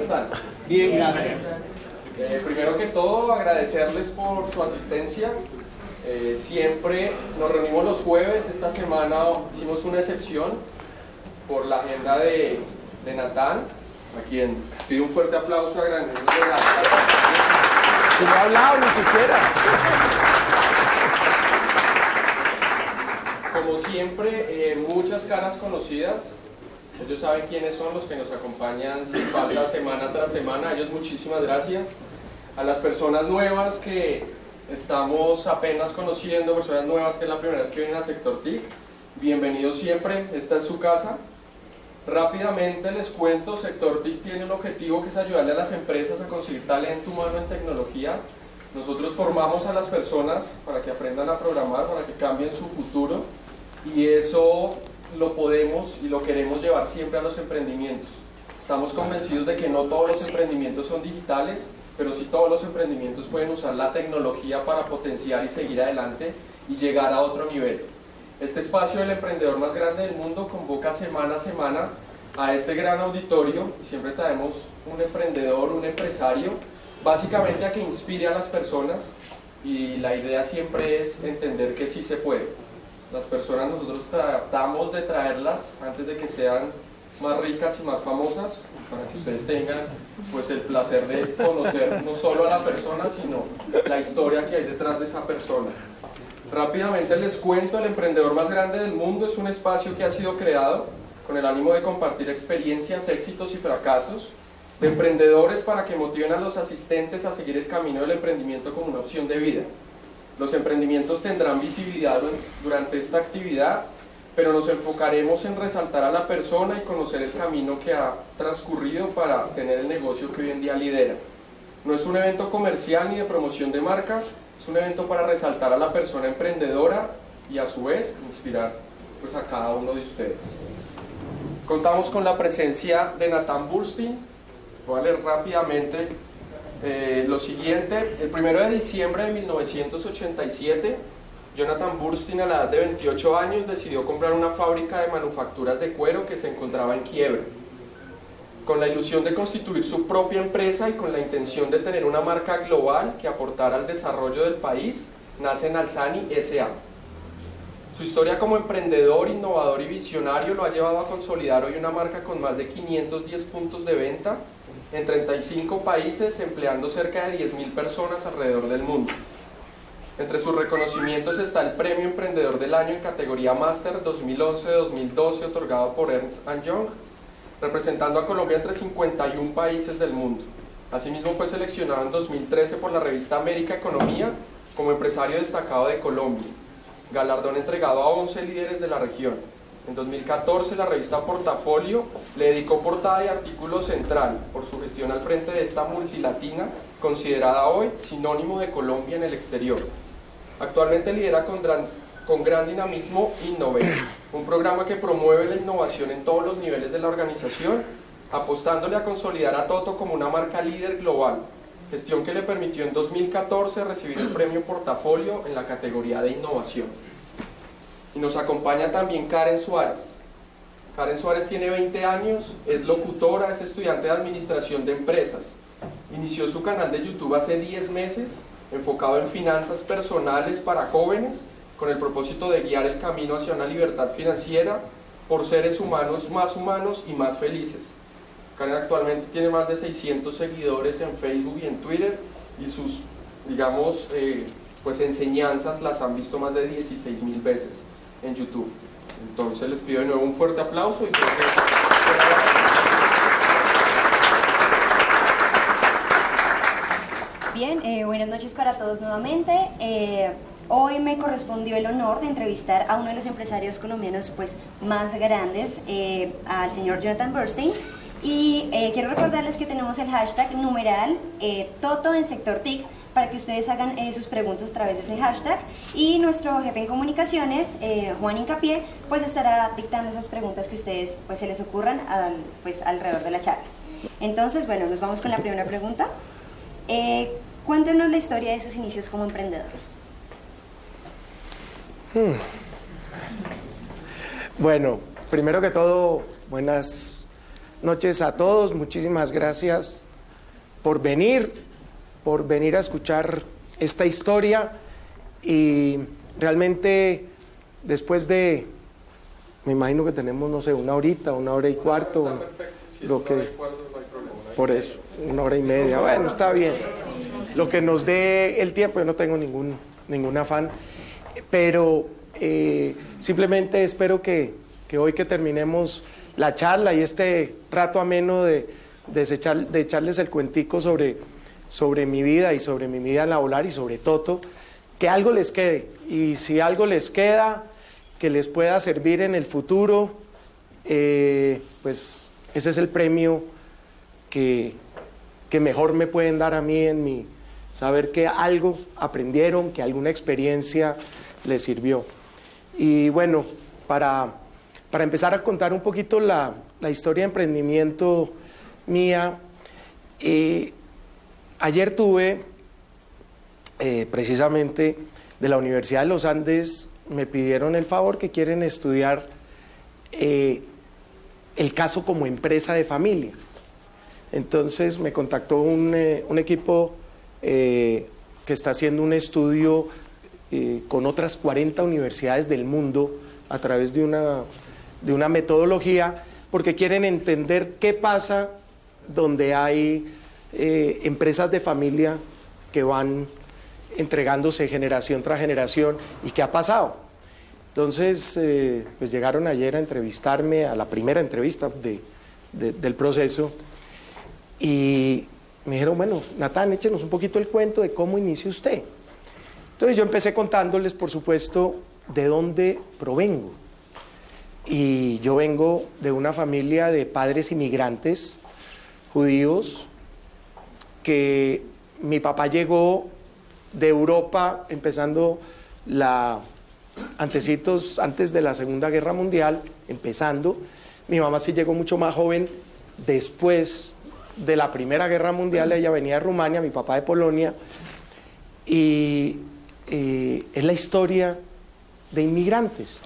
están? Bien, gracias. Primero que todo, agradecerles por su asistencia. Siempre nos reunimos los jueves. Esta semana hicimos una excepción por la agenda de Natán, a quien pido un fuerte aplauso a grandes. Que no ha hablado ni siquiera. Como siempre, muchas caras conocidas. Ellos saben quiénes son los que nos acompañan sin falta semana tras semana. A ellos muchísimas gracias. A las personas nuevas que estamos apenas conociendo, personas nuevas que es la primera vez que vienen al sector TIC, bienvenidos siempre, esta es su casa. Rápidamente les cuento, Sector TIC tiene un objetivo que es ayudarle a las empresas a conseguir talento humano en tecnología. Nosotros formamos a las personas para que aprendan a programar, para que cambien su futuro, y eso lo podemos y lo queremos llevar siempre a los emprendimientos. Estamos convencidos de que no todos los emprendimientos son digitales, pero sí todos los emprendimientos pueden usar la tecnología para potenciar y seguir adelante y llegar a otro nivel. Este espacio del emprendedor más grande del mundo convoca semana a semana a este gran auditorio. Siempre traemos un emprendedor, un empresario, básicamente a que inspire a las personas, y la idea siempre es entender que sí se puede. Las personas nosotros tratamos de traerlas antes de que sean más ricas y más famosas, para que ustedes tengan pues el placer de conocer no solo a la persona, sino la historia que hay detrás de esa persona. Rápidamente les cuento, el emprendedor más grande del mundo es un espacio que ha sido creado con el ánimo de compartir experiencias, éxitos y fracasos de emprendedores para que motiven a los asistentes a seguir el camino del emprendimiento como una opción de vida. Los emprendimientos tendrán visibilidad durante esta actividad, pero nos enfocaremos en resaltar a la persona y conocer el camino que ha transcurrido para tener el negocio que hoy en día lidera. No es un evento comercial ni de promoción de marca, es un evento para resaltar a la persona emprendedora y a su vez inspirar pues, a cada uno de ustedes. Contamos con la presencia de Natán Burstein. Voy a leer rápidamente lo siguiente. El 1 de diciembre de 1987, Jonathan Burstein, a la edad de 28 años, decidió comprar una fábrica de manufacturas de cuero que se encontraba en quiebra. Con la ilusión de constituir su propia empresa y con la intención de tener una marca global que aportara al desarrollo del país, nace Nalsani S.A. Su historia como emprendedor, innovador y visionario lo ha llevado a consolidar hoy una marca con más de 510 puntos de venta en 35 países, empleando cerca de 10.000 personas alrededor del mundo. Entre sus reconocimientos está el Premio Emprendedor del Año en categoría Máster 2011-2012 otorgado por Ernst & Young, representando a Colombia entre 51 países del mundo. Asimismo fue seleccionado en 2013 por la revista América Economía como empresario destacado de Colombia, galardón entregado a 11 líderes de la región. En 2014 la revista Portafolio le dedicó portada y artículo central por su gestión al frente de esta multilatina, considerada hoy sinónimo de Colombia en el exterior. Actualmente lidera con gran dinamismo Innove, un programa que promueve la innovación en todos los niveles de la organización, apostándole a consolidar a Toto como una marca líder global, gestión que le permitió en 2014 recibir el premio Portafolio en la categoría de innovación. Y nos acompaña también Karen Suárez. Karen Suárez tiene 20 años, es locutora, es estudiante de administración de empresas. Inició su canal de YouTube hace 10 meses, enfocado en finanzas personales para jóvenes, con el propósito de guiar el camino hacia una libertad financiera por seres humanos y más felices. Karen actualmente tiene más de 600 seguidores en Facebook y en Twitter, y sus, digamos, pues enseñanzas las han visto más de 16.000 veces en YouTube. Entonces les pido de nuevo un fuerte aplauso y Bien, buenas noches para todos nuevamente. Hoy me correspondió el honor de entrevistar a uno de los empresarios colombianos pues, más grandes, al señor Jonathan Burstein. Y quiero recordarles que tenemos el hashtag numeral Toto en Sector TIC para que ustedes hagan sus preguntas a través de ese hashtag, y nuestro jefe en comunicaciones, Juan Incapié, pues estará dictando esas preguntas que ustedes pues se les ocurran pues alrededor de la charla. Entonces, bueno, nos vamos con la primera pregunta. Cuéntenos la historia de sus inicios como emprendedor. Bueno, primero que todo, buenas noches a todos. Muchísimas gracias por venir a escuchar esta historia. Y realmente después de, me imagino que tenemos, no sé, una hora y cuarto. Está perfecto. Si es lo una que, hora y cuarto, no hay problema. por eso, 1 hora y media. Bueno, está bien. Lo que nos dé el tiempo, yo no tengo ningún afán. Pero simplemente espero que hoy que terminemos la charla y este rato ameno de echarles el cuentico sobre mi vida y sobre mi vida laboral y sobre Toto, que algo les quede. Y si algo les queda, que les pueda servir en el futuro, pues ese es el premio que mejor me pueden dar a mí en mi saber que algo aprendieron, que alguna experiencia les sirvió. Y bueno, para empezar a contar un poquito la historia de emprendimiento mía, ayer tuve, precisamente de la Universidad de los Andes, me pidieron el favor que quieren estudiar el caso como empresa de familia. Entonces me contactó un equipo que está haciendo un estudio con otras 40 universidades del mundo a través de una metodología, porque quieren entender qué pasa donde hay empresas de familia que van entregándose generación tras generación y qué ha pasado. Entonces, pues llegaron ayer a entrevistarme, a la primera entrevista del proceso, y me dijeron, bueno, Natán, échenos un poquito el cuento de cómo inició usted. Entonces yo empecé contándoles, por supuesto, de dónde provengo. Y yo vengo de una familia de padres inmigrantes judíos, que mi papá llegó de Europa empezando antes de la Segunda Guerra Mundial, empezando. Mi mamá sí llegó mucho más joven, después de la Primera Guerra Mundial. Ella venía de Rumania, mi papá de Polonia, y es la historia de inmigrantes,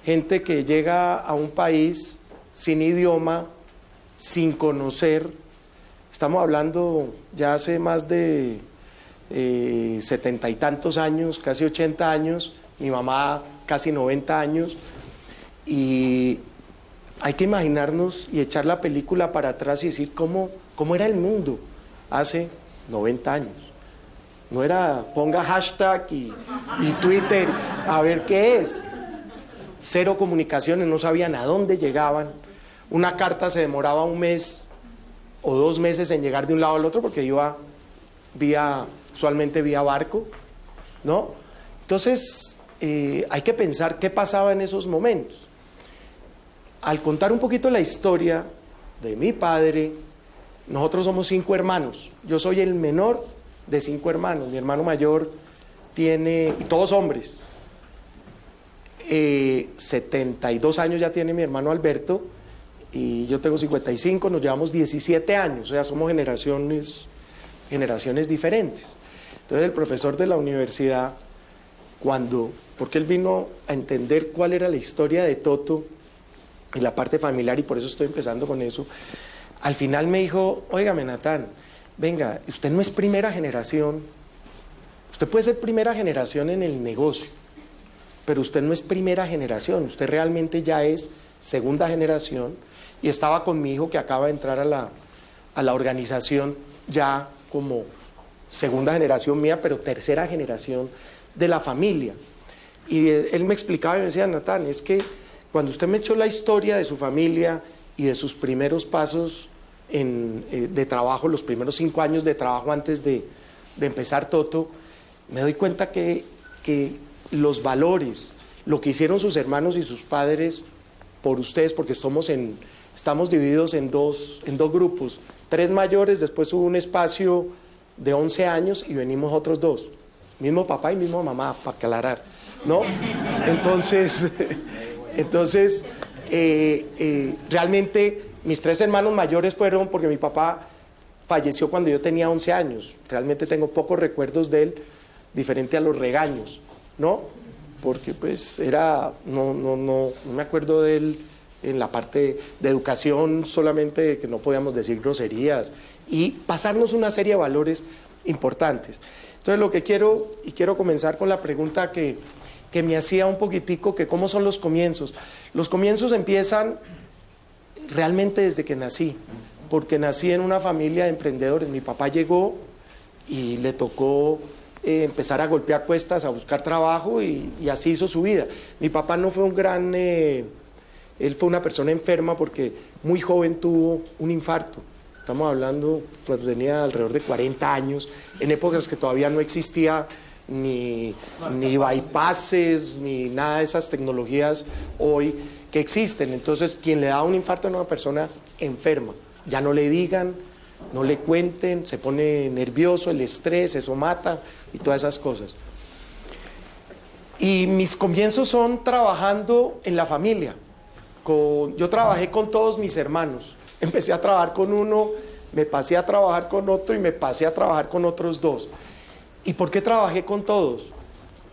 gente que llega a un país sin idioma, sin conocer. Estamos hablando ya hace más de 70 y tantos años, casi 80 años, mi mamá casi 90 años, y hay que imaginarnos y echar la película para atrás y decir cómo era el mundo hace 90 años. No era ponga hashtag y Twitter a ver qué es. Cero comunicaciones, no sabían a dónde llegaban. Una carta se demoraba 1 mes o 2 meses en llegar de un lado al otro porque iba usualmente vía barco, ¿no? Entonces, hay que pensar qué pasaba en esos momentos. Al contar un poquito la historia de mi padre, nosotros somos 5 hermanos. Yo soy el menor de 5 hermanos. Mi hermano mayor tiene, y todos hombres, 72 años ya tiene mi hermano Alberto, y yo tengo 55, nos llevamos 17 años, o sea, somos generaciones diferentes. Entonces el profesor de la universidad, porque él vino a entender cuál era la historia de Toto y la parte familiar, y por eso estoy empezando con eso, al final me dijo, óigame Natán, venga, usted no es primera generación, usted puede ser primera generación en el negocio, pero usted no es primera generación, usted realmente ya es segunda generación. Y estaba con mi hijo que acaba de entrar a la organización ya como segunda generación mía, pero tercera generación de la familia. Y él me explicaba y me decía, Natán, es que cuando usted me echó la historia de su familia y de sus primeros pasos de trabajo, los primeros 5 años de trabajo antes de empezar Toto, me doy cuenta que los valores, lo que hicieron sus hermanos y sus padres por ustedes, porque estamos divididos en dos grupos, 3 mayores, después hubo un espacio de 11 años y venimos otros 2, mismo papá y mismo mamá, para aclarar, ¿no? Entonces realmente mis 3 hermanos mayores fueron porque mi papá falleció cuando yo tenía 11 años, realmente tengo pocos recuerdos de él, diferente a los regaños, ¿no? Porque pues no me acuerdo de él en la parte de educación, solamente que no podíamos decir groserías y pasarnos una serie de valores importantes. Entonces lo que quiero comenzar con la pregunta que me hacía un poquitico, que cómo son los comienzos. Los comienzos empiezan realmente desde que nací, porque nací en una familia de emprendedores. Mi papá llegó y le tocó empezar a golpear puestas, a buscar trabajo y así hizo su vida. Mi papá no fue un gran... él fue una persona enferma porque muy joven tuvo un infarto. Estamos hablando cuando tenía alrededor de 40 años, en épocas que todavía no existía ni bypasses, ni nada de esas tecnologías hoy que existen. Entonces, quien le da un infarto es una persona enferma. Ya no le digan, no le cuenten, se pone nervioso, el estrés, eso mata y todas esas cosas. Y mis comienzos son trabajando en la familia. Yo trabajé con todos mis hermanos. Empecé a trabajar con uno, me pasé a trabajar con otro y me pasé a trabajar con otros dos. ¿Y por qué trabajé con todos?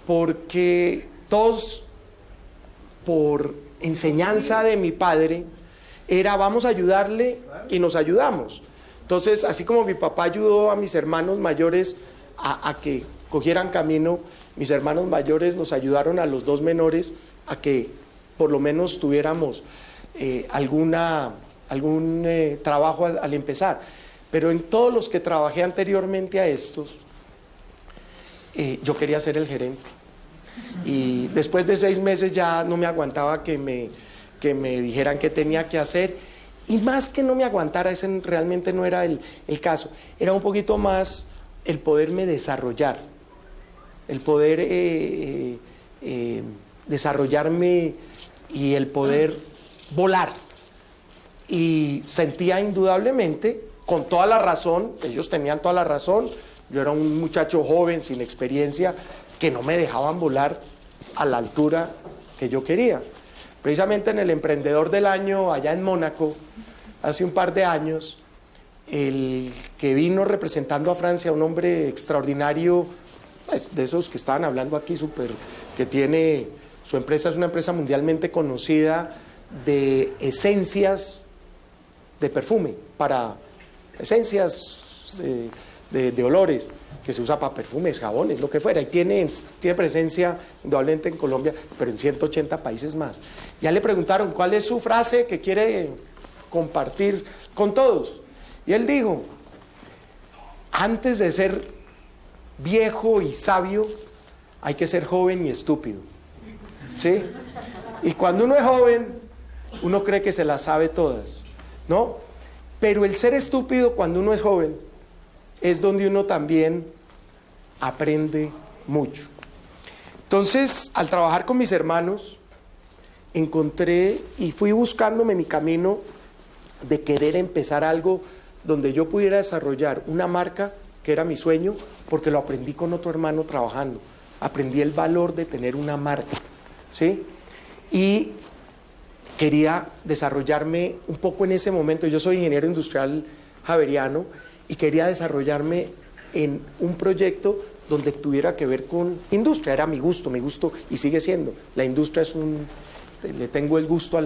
Porque todos, por enseñanza de mi padre, era vamos a ayudarle y nos ayudamos. Entonces, así como mi papá ayudó a mis hermanos mayores a que cogieran camino, mis hermanos mayores nos ayudaron a los dos menores a que por lo menos tuviéramos algún trabajo al empezar. Pero en todos los que trabajé anteriormente a estos, yo quería ser el gerente. Y después de 6 meses ya no me aguantaba que me dijeran qué tenía que hacer. Y más que no me aguantara, ese realmente no era el caso. Era un poquito más el poderme desarrollar, el poder desarrollarme y el poder volar. Y sentía indudablemente, con toda la razón, ellos tenían toda la razón, yo era un muchacho joven, sin experiencia, que no me dejaban volar a la altura que yo quería. Precisamente en el Emprendedor del Año, allá en Mónaco, hace un par de años, el que vino representando a Francia, un hombre extraordinario, pues, de esos que estaban hablando aquí, que tiene, su empresa es una empresa mundialmente conocida de esencias de perfume, para esencias de olores, que se usa para perfumes, jabones, lo que fuera, y tiene presencia indudablemente en Colombia, pero en 180 países más. Ya le preguntaron cuál es su frase que quiere compartir con todos, y él dijo: antes de ser viejo y sabio, hay que ser joven y estúpido, ¿sí? Y cuando uno es joven, uno cree que se las sabe todas, ¿no? Pero el ser estúpido cuando uno es joven es donde uno también aprende mucho. Entonces, al trabajar con mis hermanos, encontré y fui buscándome mi camino de querer empezar algo donde yo pudiera desarrollar una marca, que era mi sueño, porque lo aprendí con otro hermano trabajando. Aprendí el valor de tener una marca, ¿sí? Y quería desarrollarme un poco en ese momento. Yo soy ingeniero industrial javeriano y quería desarrollarme en un proyecto donde tuviera que ver con industria. Era mi gusto y sigue siendo. La industria le tengo el gusto a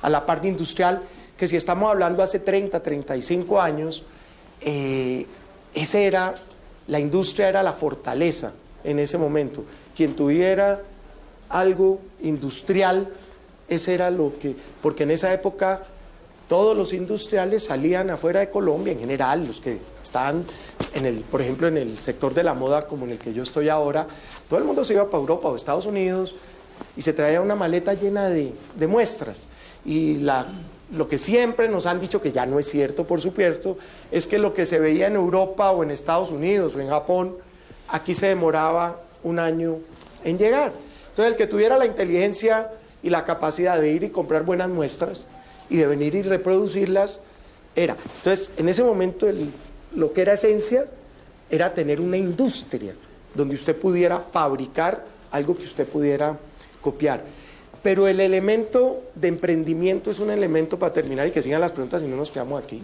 la parte industrial, que si estamos hablando hace 30, 35 años, la industria era la fortaleza en ese momento. Quien tuviera algo industrial, ese era porque en esa época todos los industriales salían afuera de Colombia, en general, los que estaban, por ejemplo, en el sector de la moda como en el que yo estoy ahora, todo el mundo se iba para Europa o Estados Unidos y se traía una maleta llena de muestras. Y lo que siempre nos han dicho, que ya no es cierto, por supuesto, es que lo que se veía en Europa o en Estados Unidos o en Japón, aquí se demoraba 1 año en llegar. Entonces, el que tuviera la inteligencia y la capacidad de ir y comprar buenas muestras y de venir y reproducirlas, era. Entonces, en ese momento, lo que era esencia era tener una industria donde usted pudiera fabricar algo que usted pudiera copiar. Pero el elemento de emprendimiento es un elemento, para terminar y que sigan las preguntas y no nos quedamos aquí.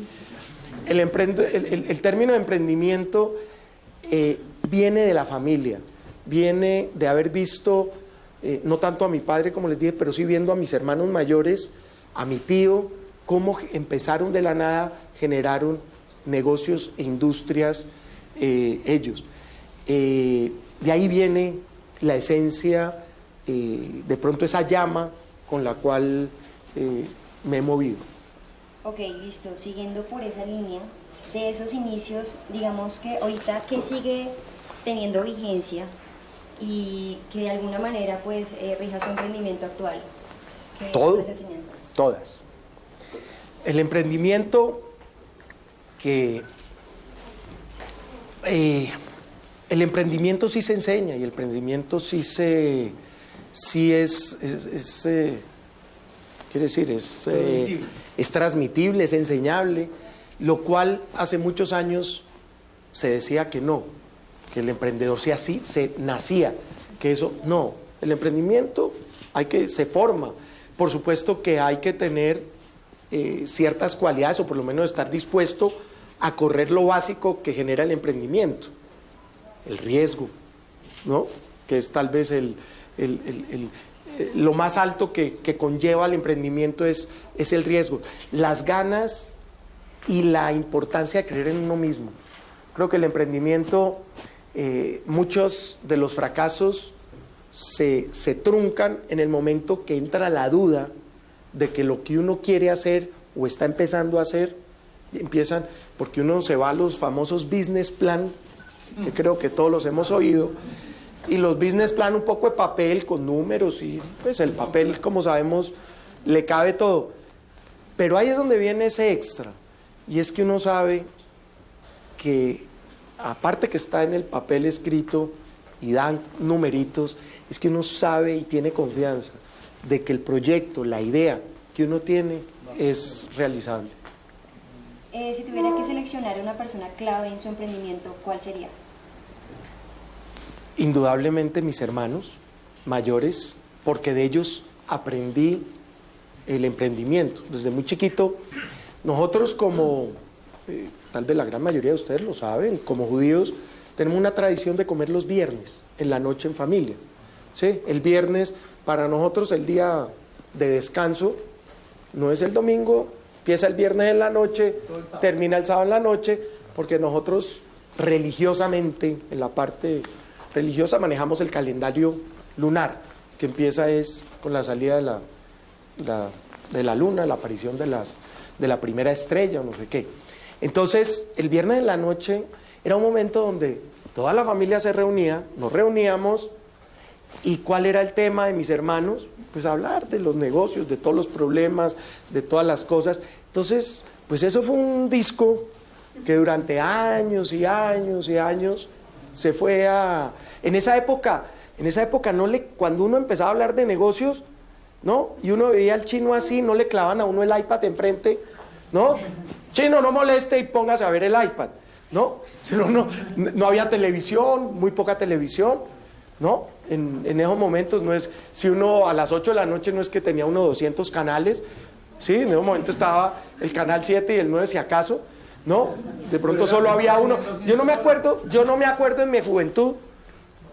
El término de emprendimiento viene de la familia, viene de haber visto, no tanto a mi padre como les dije, pero sí viendo a mis hermanos mayores a mi tío, cómo empezaron de la nada, generaron negocios e industrias ellos. De ahí viene la esencia, de pronto esa llama con la cual me he movido. Ok, listo. Siguiendo por esa línea, de esos inicios, digamos que ahorita, ¿qué sigue teniendo vigencia y que de alguna manera pues rija su emprendimiento actual? Todo, las enseñanzas? Todas. El emprendimiento el emprendimiento sí se enseña y el emprendimiento sí es quiere decir, es transmitible, es enseñable, lo cual hace muchos años se decía que no, que el emprendedor sea así, se nacía, que eso, no, el emprendimiento se forma, por supuesto que hay que tener ciertas cualidades o por lo menos estar dispuesto a correr lo básico que genera el emprendimiento, el riesgo, ¿no? Que es tal vez lo más alto que conlleva el emprendimiento es el riesgo, las ganas y la importancia de creer en uno mismo. Creo que el emprendimiento, muchos de los fracasos se truncan en el momento que entra la duda de que lo que uno quiere hacer o está empezando a hacer, empiezan, porque uno se va a los famosos business plan, que creo que todos los hemos oído, y los business plan un poco de papel con números y pues el papel, como sabemos, le cabe todo. Pero ahí es donde viene ese extra, y es que uno sabe que, aparte que está en el papel escrito y dan numeritos, es que uno sabe y tiene confianza de que el proyecto, la idea que uno tiene es realizable. Si tuviera que seleccionar a una persona clave en su emprendimiento, ¿cuál sería? Indudablemente mis hermanos mayores, porque de ellos aprendí el emprendimiento. Desde muy chiquito, nosotros como, tal vez la gran mayoría de ustedes lo saben, como judíos, tenemos una tradición de comer los viernes, en la noche en familia. ¿Sí? El viernes, para nosotros, el día de descanso, no es el domingo, empieza el viernes en la noche, termina el sábado en la noche, porque nosotros religiosamente, en la parte religiosa, manejamos el calendario lunar, que empieza con la salida de la luna, la aparición de la primera estrella, o no sé qué. Entonces, el viernes en la noche era un momento donde toda la familia se reunía, nos reuníamos, ¿y cuál era el tema de mis hermanos? Pues hablar de los negocios, de todos los problemas, de todas las cosas. Entonces, pues eso fue un disco que durante años y años y años se fue a... En esa época cuando uno empezaba a hablar de negocios, ¿no? Y uno veía al chino así, no le clavaban a uno el iPad enfrente, ¿no? Chino, no moleste y póngase a ver el iPad, ¿no? No había televisión, muy poca televisión, ¿no? En esos momentos no es, si uno a las 8 de la noche no es que tenía uno 200 canales, sí, en ese momento estaba el canal 7 y el 9 si acaso, ¿no? De pronto solo había uno. Yo no me acuerdo en mi juventud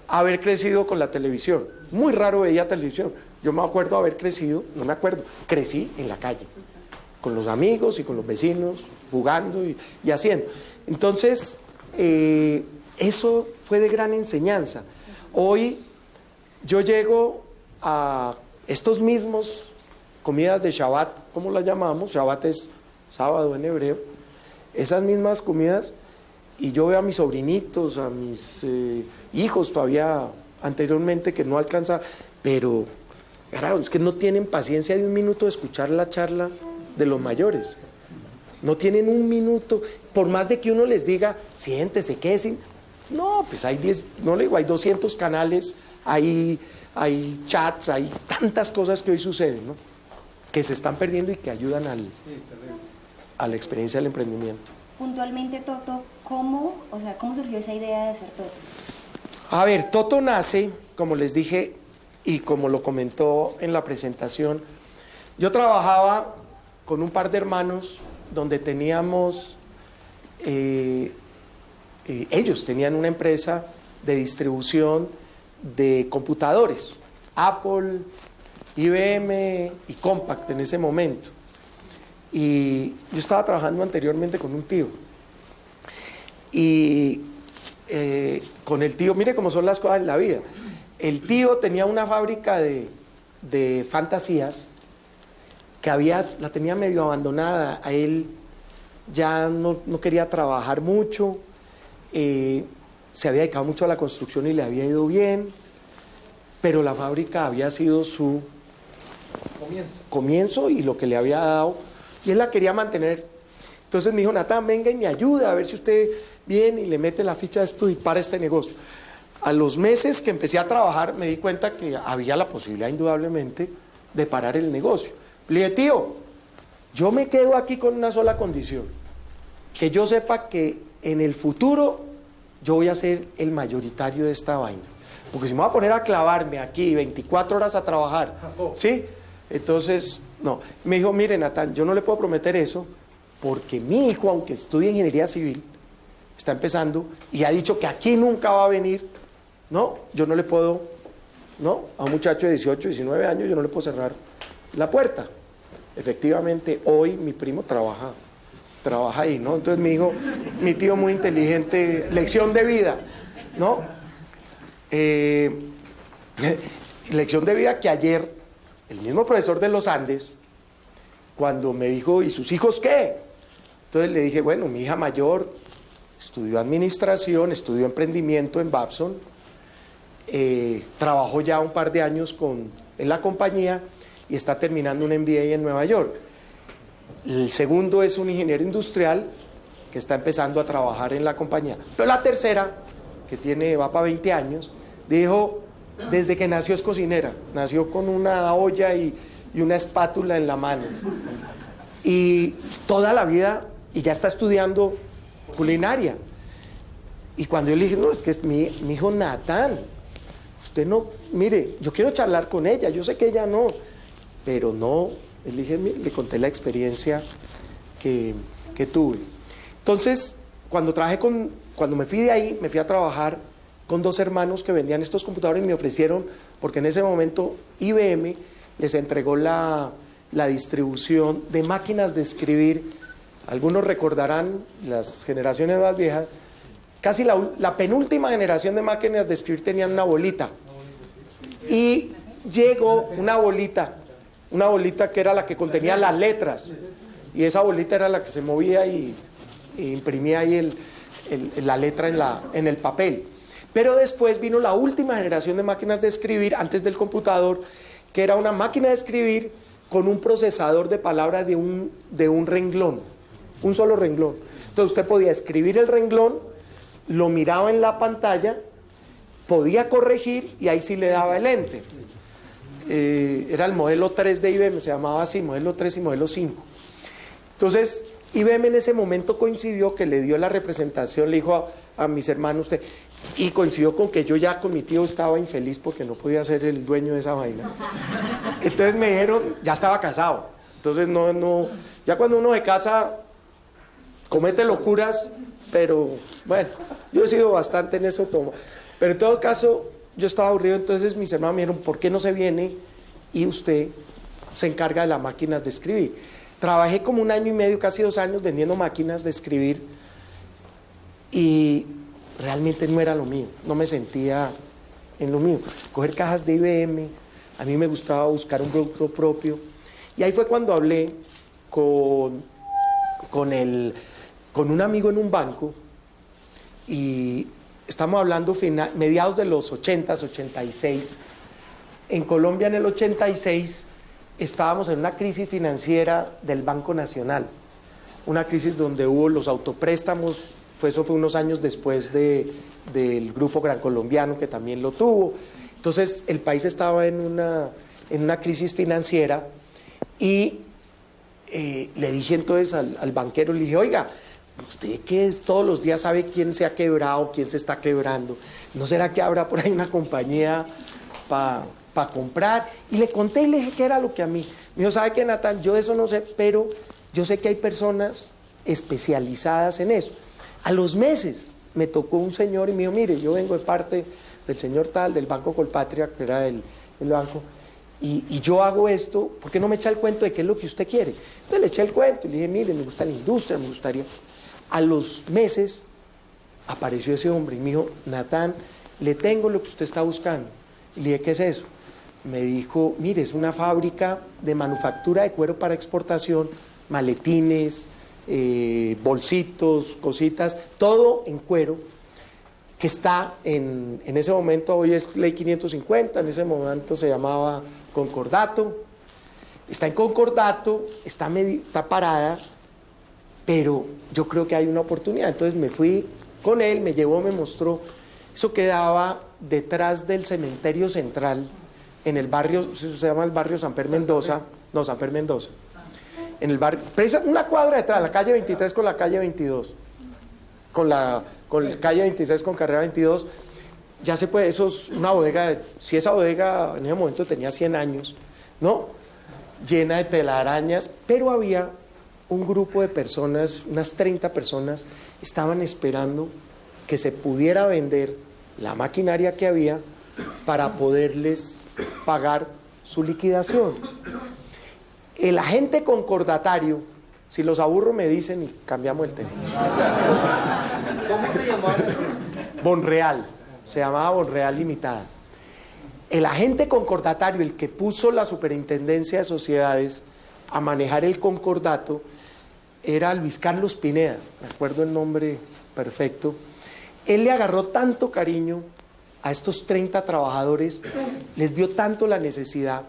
haber crecido con la televisión. Muy raro veía televisión. Yo me acuerdo haber crecido, crecí en la calle, con los amigos y con los vecinos, jugando y haciendo. Entonces, eso fue de gran enseñanza. Hoy yo llego a estos mismos comidas de Shabbat, ¿cómo las llamamos? Shabbat es sábado en hebreo. Esas mismas comidas, y yo veo a mis sobrinitos, a mis hijos todavía anteriormente que no alcanza, pero claro, es que no tienen paciencia de un minuto de escuchar la charla de los mayores. No tienen un minuto, por más de que uno les diga, siéntese, quédese. No, pues hay 200 canales, hay chats, hay tantas cosas que hoy suceden, ¿no? Que se están perdiendo y que ayudan a la experiencia del emprendimiento. Puntualmente, Toto, ¿cómo surgió esa idea de hacer Toto? A ver, Toto nace, como les dije, y como lo comentó en la presentación, yo trabajaba con un par de hermanos donde teníamos, ellos tenían una empresa de distribución de computadores, Apple, IBM y Compaq en ese momento. Y yo estaba trabajando anteriormente con un tío. Y con el tío, mire cómo son las cosas en la vida. El tío tenía una fábrica de fantasías que la tenía medio abandonada. A él ya no quería trabajar mucho, se había dedicado mucho a la construcción y le había ido bien, pero la fábrica había sido su comienzo y lo que le había dado, y él la quería mantener. Entonces me dijo: Natán, venga y me ayuda, a ver si usted viene y le mete la ficha de esto y para este negocio. A los meses que empecé a trabajar me di cuenta que había la posibilidad indudablemente de parar el negocio. Le dije: tío, yo me quedo aquí con una sola condición, que yo sepa que en el futuro yo voy a ser el mayoritario de esta vaina, porque si me voy a poner a clavarme aquí 24 horas a trabajar, ¿sí? Entonces, no. Me dijo: mire, Natán, yo no le puedo prometer eso, porque mi hijo, aunque estudie ingeniería civil, está empezando y ha dicho que aquí nunca va a venir. No, yo no le puedo, no, a un muchacho de 18, 19 años yo no le puedo cerrar la puerta. Efectivamente, hoy mi primo trabaja ahí, ¿no? Entonces mi tío muy inteligente, lección de vida, ¿no? Lección de vida que ayer, el mismo profesor de los Andes, cuando me dijo: ¿y sus hijos qué? Entonces le dije: bueno, mi hija mayor estudió administración, estudió emprendimiento en Babson, trabajó ya un par de años en la compañía y está terminando un MBA en Nueva York. El segundo es un ingeniero industrial que está empezando a trabajar en la compañía. Pero la tercera, que va para 20 años, dijo: desde que nació es cocinera, nació con una olla y una espátula en la mano. Y toda la vida, y ya está estudiando culinaria. Y cuando yo le dije: no, es que es mi hijo Natán, usted no, mire, yo quiero charlar con ella, yo sé que ella no, pero no, le conté la experiencia que tuve. Entonces, cuando me fui de ahí, me fui a trabajar con 2 hermanos que vendían estos computadores y me ofrecieron, porque en ese momento IBM les entregó la distribución de máquinas de escribir. Algunos recordarán, las generaciones más viejas, casi la penúltima generación de máquinas de escribir tenían una bolita. Y llegó una bolita que era la que contenía las letras. Y esa bolita era la que se movía y imprimía ahí la letra en el papel. Pero después vino la última generación de máquinas de escribir, antes del computador, que era una máquina de escribir con un procesador de palabras de un renglón, un solo renglón. Entonces usted podía escribir el renglón, lo miraba en la pantalla, podía corregir y ahí sí le daba el enter. Era el modelo 3 de IBM, se llamaba así, modelo 3 y modelo 5. Entonces IBM en ese momento coincidió que le dio la representación, le dijo a mis hermanos: usted, y coincidió con que yo ya con mi tío estaba infeliz porque no podía ser el dueño de esa vaina. Entonces me dijeron, ya estaba casado, entonces no, ya cuando uno se casa comete locuras, pero bueno, yo he sido bastante en eso, pero en todo caso yo estaba aburrido. Entonces mis hermanos me dijeron: ¿por qué no se viene y usted se encarga de las máquinas de escribir? Trabajé como 1 año y medio, casi 2 años vendiendo máquinas de escribir y realmente no era lo mío, no me sentía en lo mío. Coger cajas de IBM, a mí me gustaba buscar un producto propio, y ahí fue cuando hablé con un amigo en un banco, y estamos hablando mediados de los 80s, 86. En Colombia, en el 86, estábamos en una crisis financiera del Banco Nacional, una crisis donde hubo los autopréstamos. Eso fue unos años después del Grupo Gran Colombiano, que también lo tuvo. Entonces el país estaba en una crisis financiera, y le dije entonces al banquero, le dije: oiga, usted que todos los días sabe quién se ha quebrado, quién se está quebrando, ¿no será que habrá por ahí una compañía para comprar? Y le conté y le dije que era lo que a mí. Me dijo: ¿sabe qué, Natán? Yo eso no sé, pero yo sé que hay personas especializadas en eso. A los meses me tocó un señor y me dijo: mire, yo vengo de parte del señor tal, del Banco Colpatria, que era el banco, y yo hago esto, ¿por qué no me echa el cuento de qué es lo que usted quiere? Entonces le eché el cuento y le dije, mire, me gusta la industria, me gustaría. A los meses apareció ese hombre y me dijo, Natán, le tengo lo que usted está buscando. Y le dije, ¿qué es eso? Me dijo, mire, es una fábrica de manufactura de cuero para exportación, maletines, bolsitos, cositas, todo en cuero, que está en ese momento, hoy es Ley 550, en ese momento se llamaba Concordato, está en Concordato, está parada, pero yo creo que hay una oportunidad. Entonces me fui con él, me llevó, me mostró, eso quedaba detrás del cementerio central, en el barrio, se llama el barrio Samper Mendoza, no, Samper Mendoza, en el barrio, una cuadra detrás, la calle 23 con la calle 22, con la calle 23 con carrera 22, ya se puede, eso es una bodega, si esa bodega en ese momento tenía 100 años, ¿no? Llena de telarañas, pero había un grupo de personas, unas 30 personas, estaban esperando que se pudiera vender la maquinaria que había para poderles pagar su liquidación. El agente concordatario, si los aburro me dicen y cambiamos el tema. ¿Cómo se llamaba? Bonreal, se llamaba Bonreal Limitada. El agente concordatario, el que puso la superintendencia de sociedades a manejar el concordato, era Luis Carlos Pineda, me acuerdo el nombre perfecto. Él le agarró tanto cariño a estos 30 trabajadores, les vio tanto la necesidad.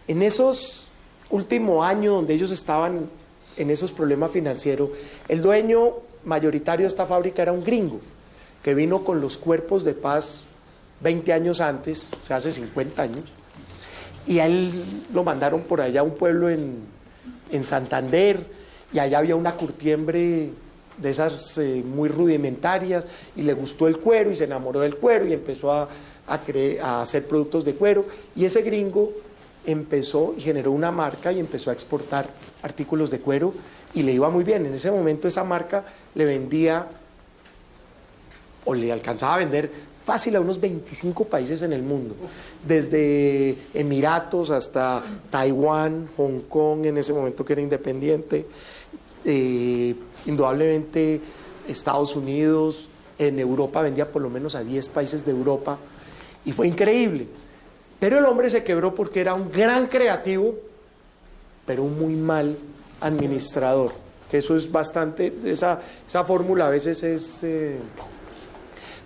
En esos últimos años donde ellos estaban en esos problemas financieros, el dueño mayoritario de esta fábrica era un gringo, que vino con los cuerpos de paz 20 años antes, o sea, hace 50 años, y a él lo mandaron por allá a un pueblo en Santander, y allá había una curtiembre de esas muy rudimentarias, y le gustó el cuero y se enamoró del cuero y empezó a hacer productos de cuero, y ese gringo empezó y generó una marca y empezó a exportar artículos de cuero y le iba muy bien. En ese momento esa marca le vendía o le alcanzaba a vender fácil a unos 25 países en el mundo, desde Emiratos hasta Taiwán, Hong Kong en ese momento que era independiente, indudablemente Estados Unidos, en Europa vendía por lo menos a 10 países de Europa y fue increíble. Pero el hombre se quebró porque era un gran creativo, pero un muy mal administrador, que eso es bastante, esa fórmula a veces es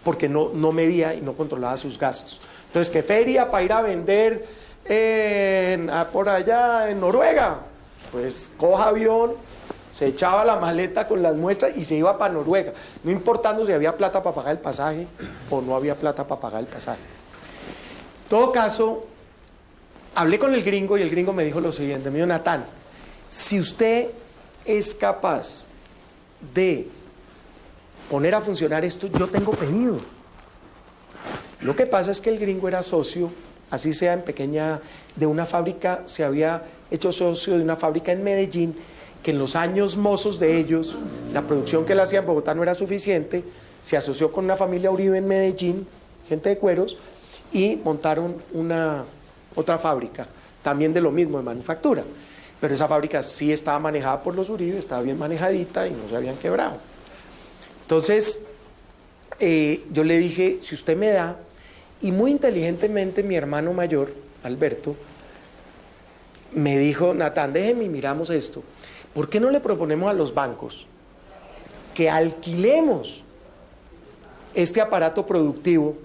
porque no medía y no controlaba sus gastos. Entonces, ¿qué feria para ir a vender por allá en Noruega? Pues coja avión, se echaba la maleta con las muestras y se iba para Noruega, no importando si había plata para pagar el pasaje o no había plata para pagar el pasaje. En todo caso, hablé con el gringo y el gringo me dijo lo siguiente, me dijo, Natán, si usted es capaz de poner a funcionar esto, yo tengo pedido. Lo que pasa es que el gringo era socio, así sea en pequeña, de una fábrica, se había hecho socio de una fábrica en Medellín, que en los años mozos de ellos, la producción que él hacía en Bogotá no era suficiente, se asoció con una familia Uribe en Medellín, gente de cueros, y montaron otra fábrica, también de lo mismo, de manufactura. Pero esa fábrica sí estaba manejada por los Uribe, estaba bien manejadita y no se habían quebrado. Entonces, yo le dije, si usted me da, y muy inteligentemente mi hermano mayor, Alberto, me dijo, Natán, déjeme y miramos esto. ¿Por qué no le proponemos a los bancos que alquilemos este aparato productivo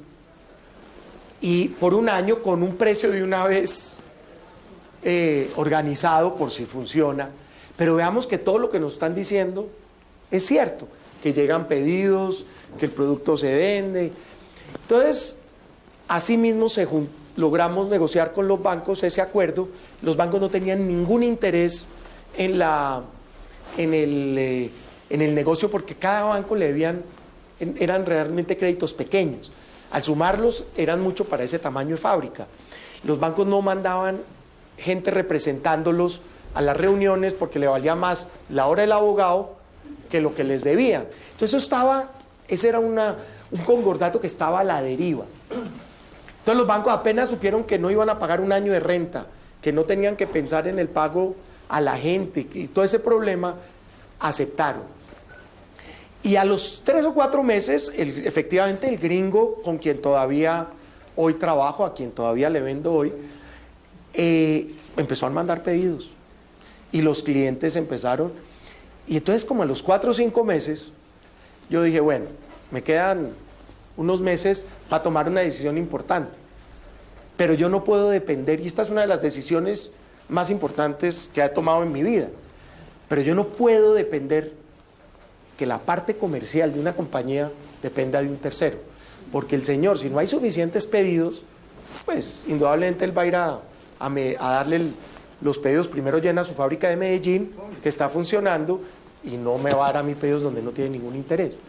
y por un año con un precio de una vez organizado por si funciona, pero veamos que todo lo que nos están diciendo es cierto, que llegan pedidos, que el producto se vende? Entonces, así mismo logramos negociar con los bancos ese acuerdo. Los bancos no tenían ningún interés en el negocio porque cada banco le debían, eran realmente créditos pequeños. Al sumarlos eran mucho para ese tamaño de fábrica. Los bancos no mandaban gente representándolos a las reuniones porque le valía más la hora del abogado que lo que les debían. Entonces ese era un concordato que estaba a la deriva. Entonces los bancos apenas supieron que no iban a pagar un año de renta, que no tenían que pensar en el pago a la gente y todo ese problema, aceptaron. Y a los 3 o 4 meses, efectivamente el gringo con quien todavía hoy trabajo, a quien todavía le vendo hoy, empezó a mandar pedidos y los clientes empezaron. Y entonces como a los 4 o 5 meses, yo dije, bueno, me quedan unos meses para tomar una decisión importante, pero yo no puedo depender, y esta es una de las decisiones más importantes que he tomado en mi vida, pero yo no puedo depender que la parte comercial de una compañía dependa de un tercero, porque el señor, si no hay suficientes pedidos, pues indudablemente él va a ir a darle los pedidos, primero llena su fábrica de Medellín, que está funcionando, y no me va a dar a mí pedidos donde no tiene ningún interés.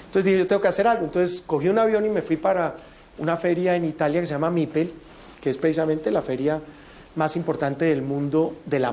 Entonces dije, yo tengo que hacer algo. Entonces cogí un avión y me fui para una feria en Italia que se llama MIPEL, que es precisamente la feria más importante del mundo de la